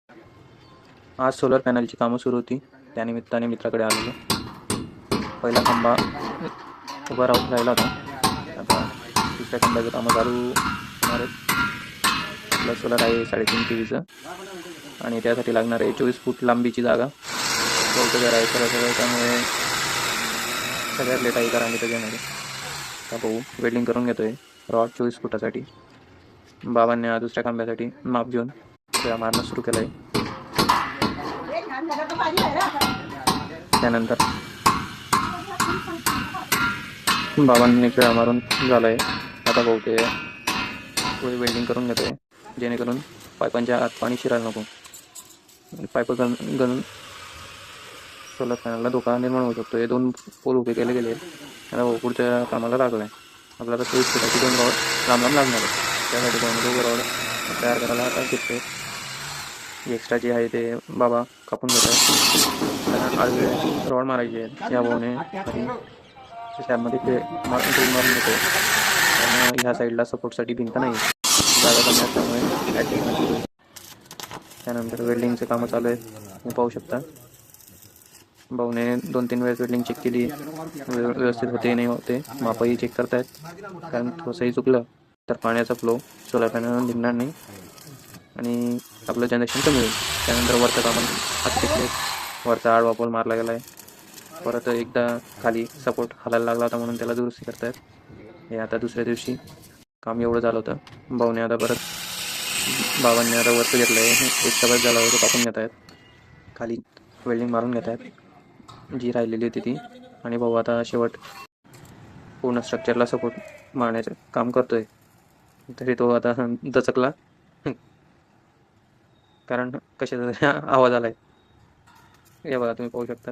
आज सोलर पॅनलची कामं सुरू होती. त्यानिमित्ताने मित्राकडे आलेलो. पहिला खांबा उभा राहिला होता. आता दुसऱ्या खांबाचं कामं चालू होणार आहेत. आपलं सोलर आहे 3.5 kVचं आणि त्यासाठी लागणार आहे 24 फूट लांबीची जागा. चौथं घर आहे सगळं, त्यामुळे सगळ्यात लेट आहे कारण इथं घेणार आहे. आता भाऊ वेल्डिंग करून घेतोय रॉड 24 फुटासाठी. बाबांनी दुसऱ्या खांब्यासाठी माप घेऊन त्याला मारणं सुरू केलं आहे. त्यानंतर बाबांनी खेळा मारून झालाय. आता भाऊ ते पुढे वेल्डिंग करून घेतोय जेणेकरून पाईपांच्या आत पाणी शिरायला नको. पाईप घालून सोलर पॅनलला धोका निर्माण होऊ शकतो. हे 2 पोल उभे केले गेले. आता भाऊ पुढच्या कामाला लागलाय. आपल्याला 24 फुटाची 2 रॉड लांब लागणार आहे. त्यासाठी 2 रॉड तयार करायला आता घेतोय. एक्स्ट्रा जे आहे ते बाबा कापून घेत आहे. आडवे रॉड मारायचे आहेत. या भाऊने त्यामध्ये ते मारून घेतो. त्यामुळे ह्या साईडला सपोर्टसाठी भिंत नाही, जागा कमी असल्यामुळे ॲडजस्टमेंट सुरू आहे. त्यानंतर वेल्डिंगचं कामं चालू आहे. तुम्ही पाहू शकता. भाऊने 2-3 वेळेस वेल्डिंग चेक केली, व्यवस्थित होते नाही होते. मापही चेक करतायत, कारण थोडंसंही चुकलं तर पाण्याचा फ्लो सोलर पॅनलवर निघणार नाही आणि आपलं जनरेशन कमी होईल. त्यानंतर वरचं काम हात घेतले. वरचा आडवा पोल मारला गेला आहे. परत एकदा खाली सपोर्ट हालायला लागला होता म्हणून त्याला दुरुस्ती करतायत. हे आता दुसऱ्या दिवशी काम एवढं झालं होतं. बाबांनी आता वरचं घेतलं आहे. एक सगळं झाला होतं कापून घेत आहेत. खाली वेल्डिंग मारून घेत आहेत जी राहिलेली होती ती. आणि भाऊ आता शेवट पूर्ण स्ट्रक्चरला सपोर्ट मारण्याचं काम करतोय. तरी तो आता दचकला कारण कशाचा आवाज आलाय. हे बघा तुम्ही पाहू शकता.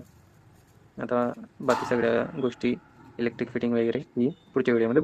आता बाकी सगळ्या गोष्टी इलेक्ट्रिक फिटिंग वगैरे ही पुढच्या व्हिडिओमध्ये